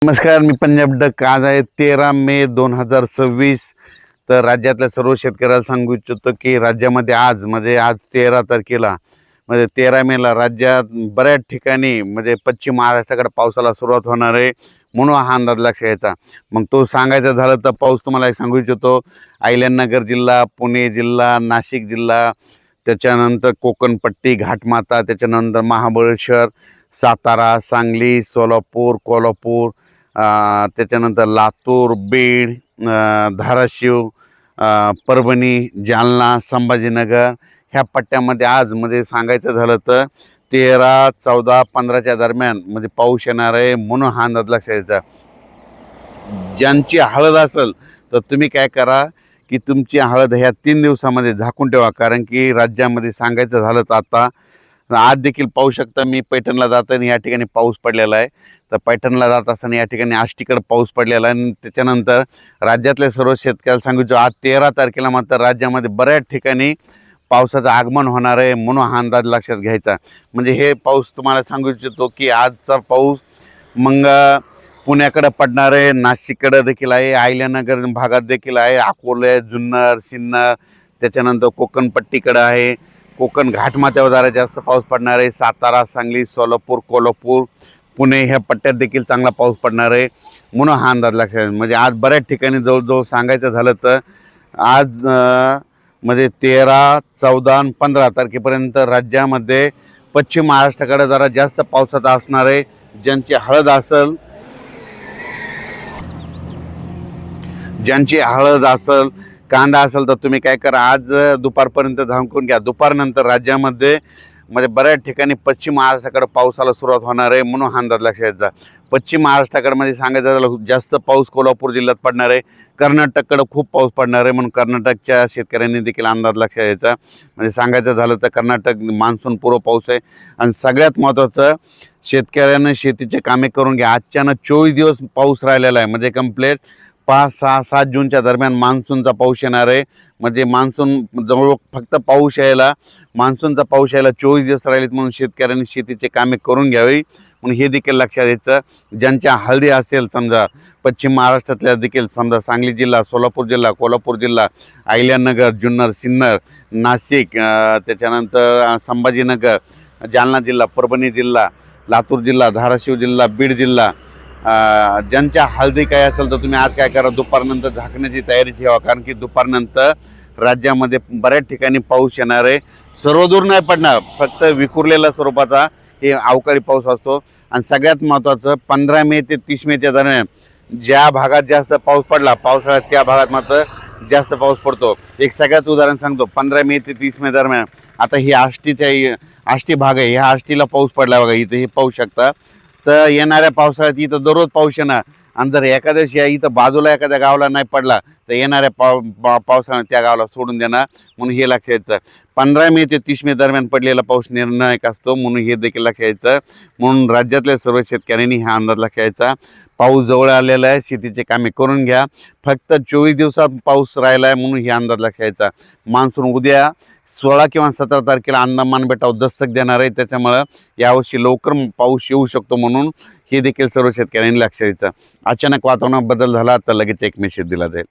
नमस्कार, मी पंजाब डक. आज आहे 13 मे 2026. तर राज्यातल्या सर्व शेतकऱ्याला सांगू इच्छितो की राज्यामध्ये आज 13 तारखेला म्हणजे 13 मेला राज्यात बऱ्याच ठिकाणी म्हणजे पश्चिम महाराष्ट्राकडे पावसाला सुरुवात होणार आहे, म्हणून हा अंदाज लक्षात घ्यायचा. मग तो सांगायचं झालं तर पाऊस तुम्हाला एक सांगू इच्छितो. अहिल्यानगर जिल्हा, पुणे जिल्हा, नाशिक जिल्हा, त्याच्यानंतर कोकणपट्टी, घाटमाता, त्याच्यानंतर महाबळेश्वर, सातारा, सांगली, सोलापूर, कोल्हापूर, त्याच्यानंतर लातूर, बीड, धाराशिव, परभणी, जालना, संभाजीनगर ह्या पट्ट्यामध्ये आज म्हणजे सांगायचं झालं तर 13, 14, 15च्या दरम्यान म्हणजे पाऊस येणार आहे, म्हणून हा अंदाज लक्षात घ्यायचा. ज्यांची हळद असेल तर तुम्ही काय करा की तुमची हळद ह्या 3 दिवसामध्ये झाकून ठेवा, कारण की राज्यामध्ये सांगायचं झालं तर आता आज देखील पाहू शकता. मी पैठणला जाताना या ठिकाणी पाऊस पडलेला आहे. तर पैठणला जात असताना या ठिकाणी आष्टीकडे पाऊस पडलेला आहे. आणि त्याच्यानंतर राज्यातले सर्व शेतकऱ्याला सांगितलं आज 13 तारखेला मात्र राज्यामध्ये बऱ्याच ठिकाणी पावसाचं आगमन होणार आहे, म्हणून हा अंदाज लक्षात घ्यायचा. म्हणजे हे पाऊस तुम्हाला सांगू इच्छितो की आजचा पाऊस मग पुण्याकडे पडणार आहे, नाशिककडे देखील आहे, अहिल्यानगर भागात देखील आहे, अकोले, जुन्नर, सिन्नर, त्याच्यानंतर कोकणपट्टीकडे आहे, कोकण घाटमाथ्यावर जरा जास्त पाऊस पडणार आहे, सातारा, सांगली, सोलापूर, कोल्हापूर, पुणे ह्या पट्ट्यात देखील चांगला पाऊस पडणार आहे, म्हणून हा अंदाज लक्षात. म्हणजे आज बऱ्याच ठिकाणी जवळजवळ सांगायचं झालं तर आज म्हणजे 13, 14 आणि 15 तारखेपर्यंत राज्यामध्ये पश्चिम महाराष्ट्राकडे जरा जास्त पावसाचा असणार आहे. ज्यांची हळद असेल, कांदा असेल तर तुम्ही काय करा, आज दुपारपर्यंत झाकून घ्या. दुपारनंतर राज्यामध्ये म्हणजे बऱ्याच ठिकाणी पश्चिम महाराष्ट्राकडे पावसाला सुरुवात होणार आहे, म्हणून हा अंदाज लक्षात घ्यायचा. पश्चिम महाराष्ट्राकडे म्हणजे सांगायचं झालं जास्त पाऊस कोल्हापूर जिल्ह्यात पडणार आहे, कर्नाटककडे खूप पाऊस पडणार आहे, म्हणून कर्नाटकच्या शेतकऱ्यांनी देखील अंदाज लक्षात घ्यायचा. म्हणजे सांगायचं झालं तर कर्नाटक मान्सून पूर्व पाऊस आहे. आणि सगळ्यात महत्त्वाचं, शेतकऱ्यांना शेतीचे कामे करून घ्या. आजच्यानं 24 दिवस पाऊस राहिलेला आहे, म्हणजे कंप्लीट 5, 6, 7 जूनच्या दरम्यान मान्सूनचा पाऊस येणार आहे. म्हणजे मान्सून जवळ फक्त मान्सूनचा पाऊस यायला 24 दिवस राहिलेत, म्हणून शेतकऱ्यांनी शेतीचे कामे करून घ्यावी, म्हणून हे देखील लक्षात द्यायचं. ज्यांच्या हळदी असेल समजा पश्चिम महाराष्ट्रातल्या देखील समजा सांगली जिल्हा, सोलापूर जिल्हा, कोल्हापूर जिल्हा, अहिल्यानगर, जुन्नर, सिन्नर, नाशिक, त्याच्यानंतर संभाजीनगर, जालना जिल्हा, परभणी जिल्हा, लातूर जिल्हा, धाराशिव जिल्हा, बीड जिल्हा, ज्यांच्या हळदी काय असेल तर तुम्ही आज काय करा, दुपारनंतर झाकण्याची तयारी ठेवा, कारण की दुपारनंतर राज्यामध्ये बऱ्याच ठिकाणी पाऊस येणार आहे. सर्वदूर नाही पडणार, फक्त विखुरलेल्या स्वरूपाचा हे अवकाळी पाऊस असतो. आणि सगळ्यात महत्त्वाचं 15 मे ते 30 मेच्या दरम्यान ज्या भागात जास्त पाऊस पडला पावसाळ्यात त्या भागात मात्र जास्त पाऊस पडतो. एक सगळ्यात उदाहरण सांगतो. 15 मे ते 30 मे दरम्यान आता ही आष्टी भाग आहे, ह्या आष्टीला पाऊस पडला बघा, इथं हे पाहू शकता. तर येणाऱ्या पावसाळ्यात इथं दररोज पाऊस येणार. आणि जर एखाद्या दिवशी इथं बाजूला एखाद्या गावाला नाही पडला तर येणाऱ्या पावसाळ्यात त्या गावाला सोडून देणार, म्हणून हे लक्षात घ्यायचं. 15 मे ते 30 मे दरम्यान पडलेला पाऊस निर्णायक असतो, म्हणून हे देखील लक्षात घ्यायचं. म्हणून राज्यातल्या सर्व शेतकऱ्यांनी हा अंदाज लक्षात घ्यायचा. पाऊस जवळ आलेला आहे, शेतीचे कामे करून घ्या. फक्त 24 दिवसात पाऊस राहिला आहे, म्हणून हे अंदाज लक्षात घ्यायचा. मान्सून उद्या 16 किंवा 17 तारखेला अंदमान बेटावर दस्तक देणार आहे, त्याच्यामुळं यावर्षी लवकर पाऊस येऊ शकतो, म्हणून हे देखील सर्व शेतकऱ्यांनी लक्षात द्यायचं. अचानक वातावरणात बदल झाला तर लगेच एक मेसेज दिला जाईल.